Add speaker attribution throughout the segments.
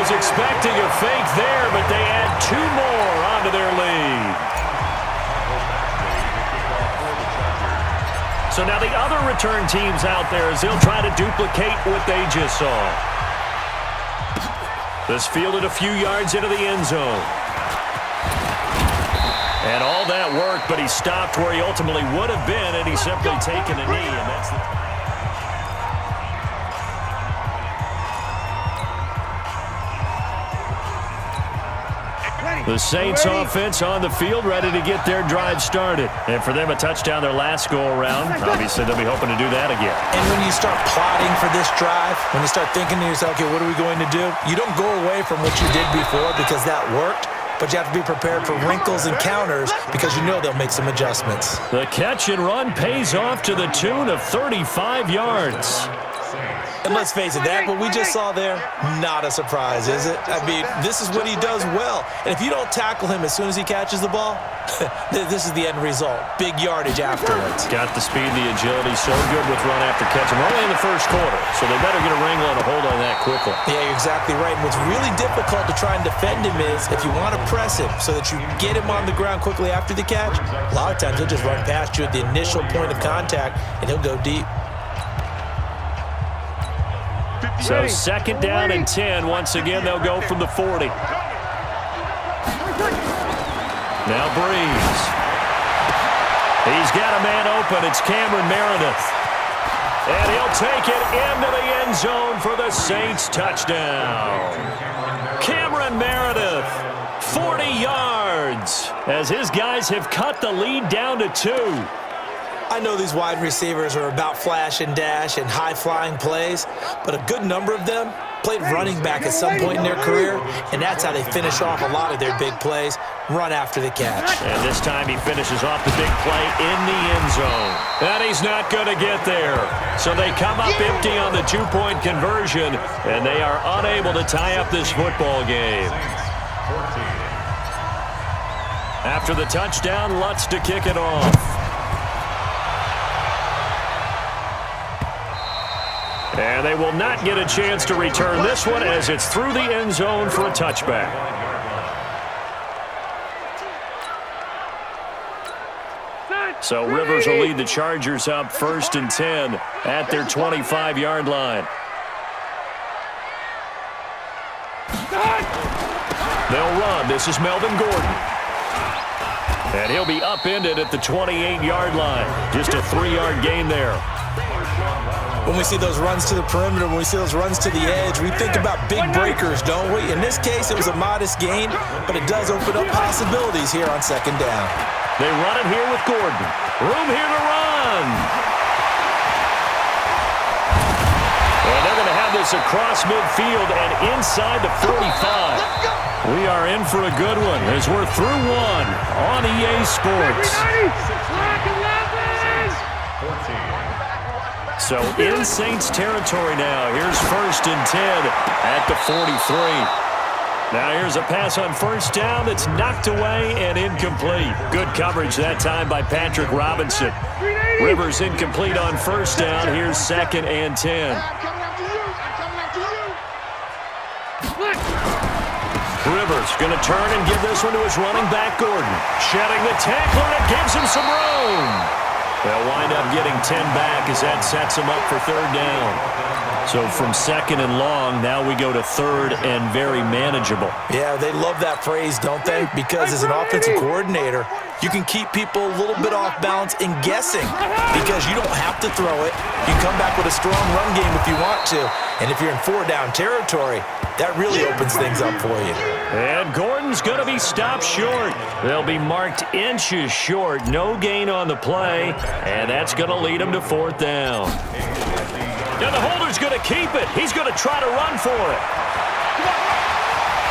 Speaker 1: was expecting a fake there, but they add 2 more onto their lead. So now the other return teams out there as they'll try to duplicate what they just saw. This fielded a few yards into the end zone. And all that worked, but he stopped where he ultimately would have been, and he's simply taken a knee, and that's the Saints offense on the field, ready to get their drive started. And for them, a touchdown their last go-around. Obviously, they'll be hoping to do that again.
Speaker 2: And when you start plotting for this drive, when you start thinking to yourself, okay, what are we going to do? You don't go away from what you did before because that worked, but you have to be prepared for wrinkles and counters because you know they'll make some adjustments.
Speaker 1: The catch and run pays off to the tune of 35 yards.
Speaker 2: And let's face it, that what we just saw there, not a surprise, is it? I mean, this is what he does well. And if you don't tackle him as soon as he catches the ball, this is the end result. Big yardage afterwards.
Speaker 1: Got the speed, the agility, so good with run after catch. And we're only in the first quarter, so they better get a wrangle and a hold on that quickly.
Speaker 2: Yeah, you're exactly right. And what's really difficult to try and defend him is if you want to press him so that you get him on the ground quickly after the catch, a lot of times he'll just run past you at the initial point of contact, and he'll go deep.
Speaker 1: So second down and 10. Once again, they'll go from the 40. Now Breeze. He's got a man open. It's Cameron Meredith. And he'll take it into the end zone for the Saints touchdown. Cameron Meredith, 40 yards, as his guys have cut the lead down to 2.
Speaker 2: I know these wide receivers are about flash and dash and high-flying plays, but a good number of them played running back at some point in their career, and that's how they finish off a lot of their big plays, run after the catch.
Speaker 1: And this time he finishes off the big play in the end zone. And he's not going to get there. So they come up empty on the 2-point conversion, and they are unable to tie up this football game. After the touchdown, Lutz to kick it off. And they will not get a chance to return this one as it's through the end zone for a touchback. So Rivers will lead the Chargers up 1st and 10 at their 25-yard line. They'll run. This is Melvin Gordon. And he'll be upended at the 28-yard line. Just a 3-yard gain there.
Speaker 2: When we see those runs to the perimeter, when we see those runs to the edge, we think about big breakers, don't we? In this case, it was a modest gain, but it does open up possibilities here on second down.
Speaker 1: They run it here with Gordon. Room here to run. And they're going to have this across midfield and inside the 45. We are in for a good one as we're through one on EA Sports. So in Saints territory now. Here's 1st and 10 at the 43. Now here's a pass on first down that's knocked away and incomplete. Good coverage that time by Patrick Robinson. Rivers incomplete on first down. Here's 2nd and 10. Rivers going to turn and give this one to his running back, Gordon. Shedding the tackler, and it gives him some room. They'll wind up getting 10 back as that sets them up for 3rd down. So from 2nd and long, now we go to 3rd and very manageable.
Speaker 2: Yeah, they love that phrase, don't they? Because as an offensive coordinator, you can keep people a little bit off balance and guessing because you don't have to throw it. You can come back with a strong run game if you want to. And if you're in 4-down territory, that really opens things up for you.
Speaker 1: And Gordon's going to be stopped short. They'll be marked inches short. No gain on the play, and that's going to lead him to 4th down. Now the holder's going to keep it. He's going to try to run for it.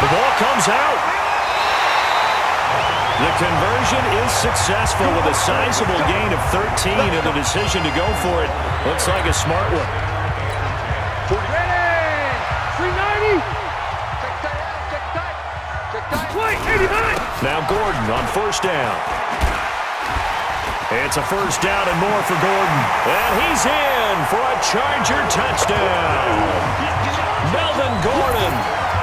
Speaker 1: The ball comes out. The conversion is successful with a sizable gain of 13, and the decision to go for it looks like a smart one. Now Gordon on 1st down. It's a 1st down and more for Gordon. And he's in for a Charger touchdown. Melvin Gordon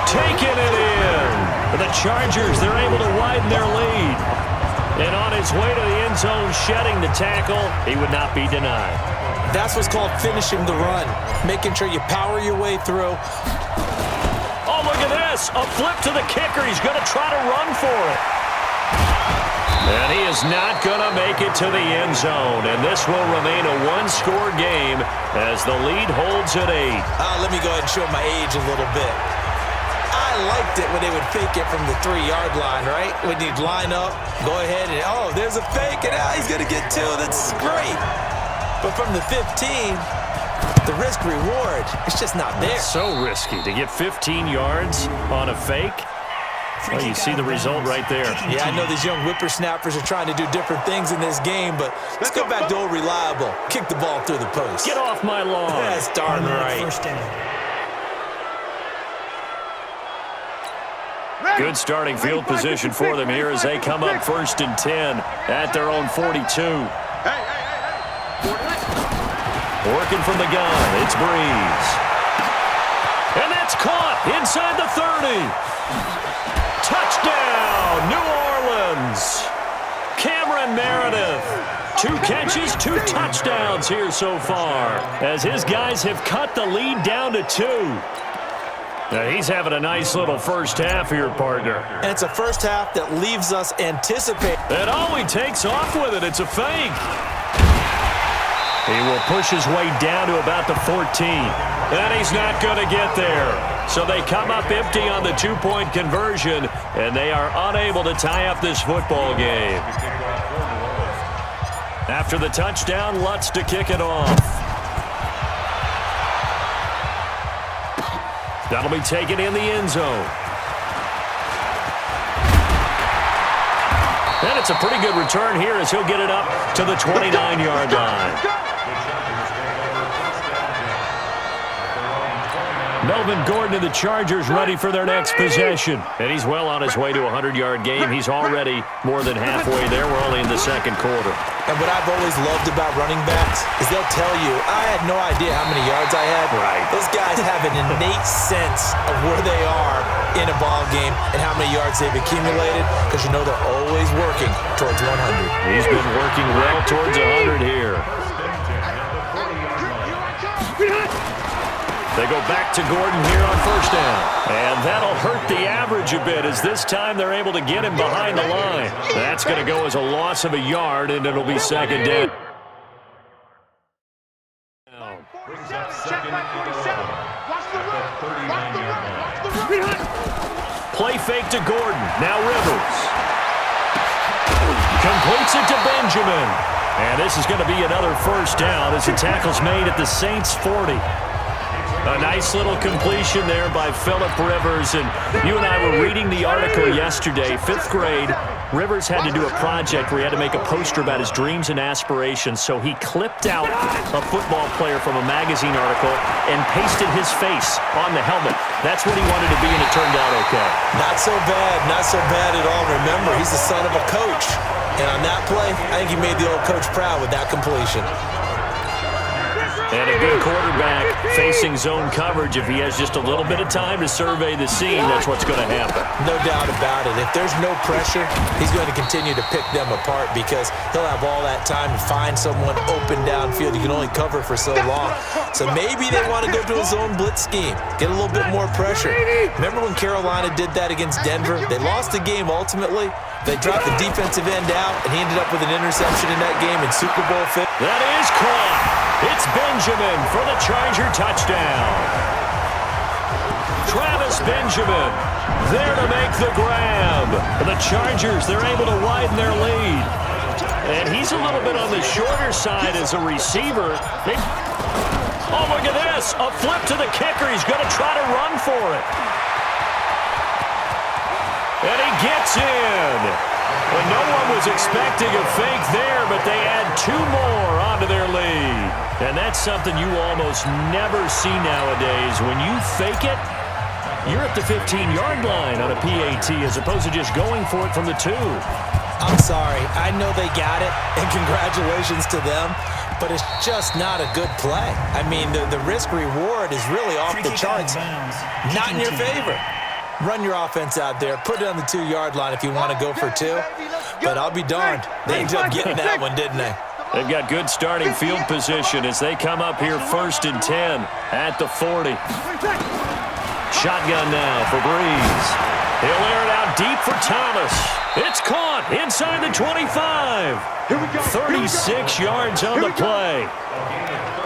Speaker 1: Taking it in. The Chargers, they're able to widen their lead. And on his way to the end zone, shedding the tackle, he would not be denied.
Speaker 2: That's what's called finishing the run, making sure you power your way through.
Speaker 1: Oh, look at this. A flip to the kicker. He's going to try to run for it. And he is not going to make it to the end zone. And this will remain a one-score game as the lead holds at 8.
Speaker 2: Let me go ahead and show my age a little bit. I liked it when they would fake it from the 3-yard line, right? When you'd line up, go ahead and, oh, there's a fake, and he's going to get 2. That's great. But from the 15, the risk-reward, it's just not there.
Speaker 1: It's so risky to get 15 yards on a fake. Well, you see the result right there.
Speaker 2: Yeah, I know these young whippersnappers are trying to do different things in this game, but let's go back to old reliable. Kick the ball through the post.
Speaker 1: Get off my lawn.
Speaker 2: That's darn right.
Speaker 1: Good starting field position for them here as they come up 1st and 10 at their own 42. Working from the gun, it's Breeze. And that's caught inside the 30. Touchdown, New Orleans. Cameron Meredith. 2 catches, 2 touchdowns here so far as his guys have cut the lead down to 2. Now, he's having a nice little first half here, partner.
Speaker 2: And it's a first half that leaves us anticipating.
Speaker 1: And he takes off with it. It's a fake. He will push his way down to about the 14. And he's not going to get there. So they come up empty on the 2-point conversion, and they are unable to tie up this football game. After the touchdown, Lutz to kick it off. That'll be taken in the end zone. And it's a pretty good return here as he'll get it up to the 29-yard line. Melvin Gordon and the Chargers ready for their next possession. And he's well on his way to a 100-yard game. He's already more than halfway there. We're only in the second quarter.
Speaker 2: And what I've always loved about running backs is they'll tell you, I had no idea how many yards I had.
Speaker 1: Right.
Speaker 2: Those guys have an innate sense of where they are in a ball game and how many yards they've accumulated because you know they're always working towards 100.
Speaker 1: He's been working well towards 100 here. They go back to Gordon here on first down. And that'll hurt the average a bit as this time they're able to get him behind the line. That's going to go as a loss of a yard, and it'll be second down. Play fake to Gordon. Now Rivers. Completes it to Benjamin. And this is going to be another first down as the tackle's made at the Saints' 40. A nice little completion there by Phillip Rivers. And you and I were reading the article yesterday, 5th grade. Rivers had to do a project where he had to make a poster about his dreams and aspirations. So he clipped out a football player from a magazine article and pasted his face on the helmet. That's what he wanted to be, and it turned out okay.
Speaker 2: Not so bad at all. Remember, he's the son of a coach. And on that play, I think he made the old coach proud with that completion.
Speaker 1: And a good quarterback facing zone coverage. If he has just a little bit of time to survey the scene, that's what's going to happen.
Speaker 2: No doubt about it. If there's no pressure, he's going to continue to pick them apart because he'll have all that time to find someone open downfield. You can only cover for so long. So maybe they want to go to a zone blitz scheme, get a little bit more pressure. Remember when Carolina did that against Denver? They lost the game ultimately. They dropped the defensive end out, and he ended up with an interception in that game in Super Bowl 50.
Speaker 1: That is caught. It's Benjamin for the Charger touchdown. Travis Benjamin there to make the grab. The Chargers, they're able to widen their lead. And he's a little bit on the shorter side as a receiver. Oh, look at this. A flip to the kicker. He's going to try to run for it. And he gets in. Well, no one was expecting a fake there, but they add 2 more onto their lead. And that's something you almost never see nowadays. When you fake it, you're at the 15-yard line on a PAT as opposed to just going for it from the 2.
Speaker 2: I'm sorry. I know they got it, and congratulations to them, but it's just not a good play. I mean, the risk-reward is really off the charts. Not in your favor. Run your offense out there. Put it on the 2-yard line if you want to go for 2. But I'll be darned. They ended up getting that one, didn't they?
Speaker 1: They've got good starting field position as they come up here 1st and 10 at the 40. Shotgun now for Breeze. He'll air it out deep for Thomas. It's caught inside the 25. 36 yards on the play.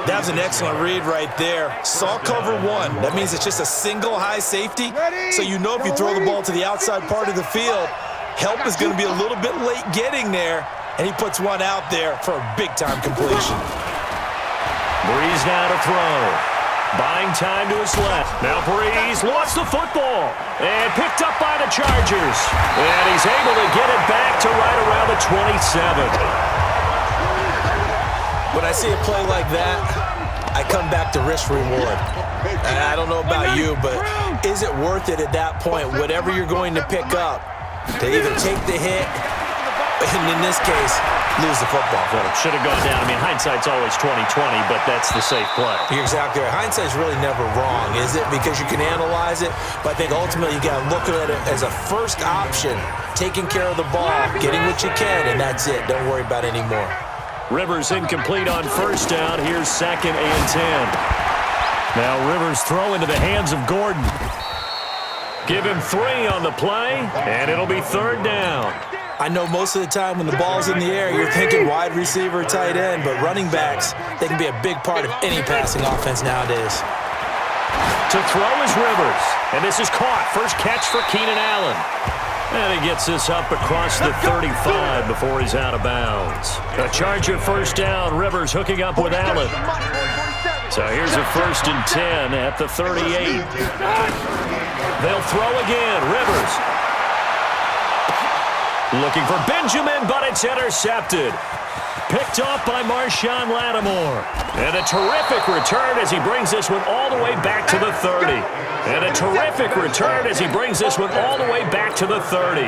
Speaker 2: That was an excellent read right there. Saw cover 1. That means it's just a single high safety. So you know if you throw the ball to the outside part of the field, help is going to be a little bit late getting there. And he puts one out there for a big-time completion.
Speaker 1: Breeze now to throw. Buying time to his left. Now Breeze lost the football. And picked up by the Chargers. And he's able to get it back to right around the 27.
Speaker 2: When I see a play like that, I come back to risk reward. And I don't know about you, but is it worth it at that point, whatever you're going to pick up, to either take the hit, and in this case, lose the football?
Speaker 1: Well, it should have gone down. I mean, hindsight's always 20/20, but that's the safe play.
Speaker 2: You're exactly right. Hindsight's really never wrong, is it? Because you can analyze it, but I think ultimately you got to look at it as a first option, taking care of the ball, getting what you can, and that's it. Don't worry about any more.
Speaker 1: Rivers incomplete on 1st down. Here's 2nd and 10. Now Rivers throw into the hands of Gordon. Give him 3 on the play, and it'll be 3rd down.
Speaker 2: I know most of the time when the ball's in the air, you're thinking wide receiver, tight end, but running backs, they can be a big part of any passing offense nowadays.
Speaker 1: To throw is Rivers, and this is caught. First catch for Keenan Allen. And he gets this up across the 35 before he's out of bounds. A Charger 1st down. Rivers hooking up with Allen. So here's a 1st and 10 at the 38. They'll throw again. Rivers. Looking for Benjamin, but it's intercepted. Picked off by Marshawn Lattimore. And a terrific return as he brings this one all the way back to the 30. And a terrific return as he brings this one all the way back to the 30.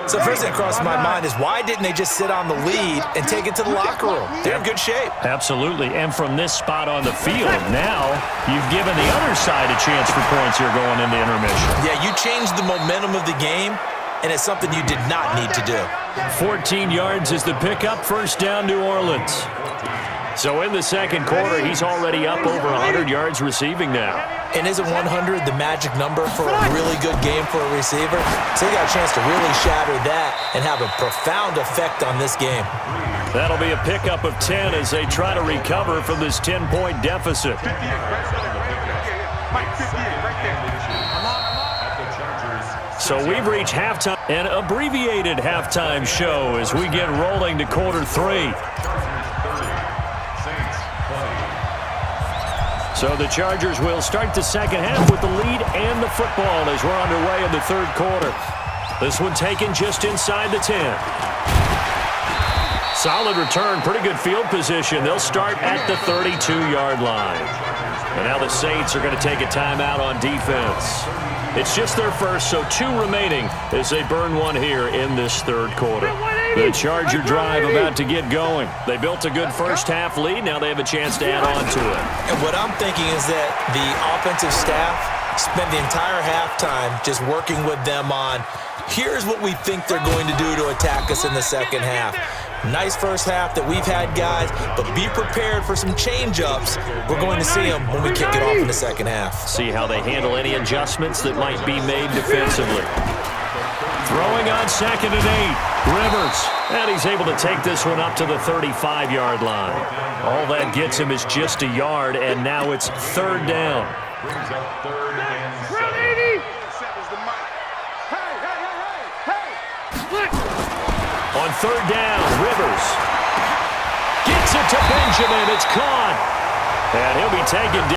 Speaker 2: So first thing across my mind is why didn't they just sit on the lead and take it to the locker room? They're in good shape.
Speaker 1: Absolutely. And from this spot on the field, now you've given the other side a chance for points here going into intermission.
Speaker 2: Yeah, you changed the momentum of the game, and it's something you did not need to do.
Speaker 1: 14 yards is the pickup. 1st down, New Orleans. So in the 2nd quarter, he's already up over 100 yards receiving now.
Speaker 2: And isn't 100 the magic number for a really good game for a receiver? So he got a chance to really shatter that and have a profound effect on this game.
Speaker 1: That'll be a pickup of 10 as they try to recover from this 10-point deficit. So we've reached halftime, an abbreviated halftime show as we get rolling to quarter 3. So the Chargers will start the 2nd half with the lead and the football as we're underway in the 3rd quarter. This one taken just inside the 10. Solid return, pretty good field position. They'll start at the 32-yard line. And now the Saints are going to take a timeout on defense. It's just their first, so 2 remaining as they burn one here in this 3rd quarter. The Charger drive about to get going. They built a good first half lead. Now they have a chance to add on to it.
Speaker 2: And what I'm thinking is that the offensive staff spent the entire halftime just working with them on, here's what we think they're going to do to attack us in the 2nd half. Nice first half that we've had, guys, but be prepared for some change-ups. We're going to see them when we kick it off in the 2nd half.
Speaker 1: See how they handle any adjustments that might be made defensively. Throwing on 2nd and 8. Rivers. And he's able to take this one up to the 35-yard line. All that gets him is just a yard, and now it's 3rd down. On 3rd down, Rivers gets it to Benjamin. It's caught. And he'll be taken down.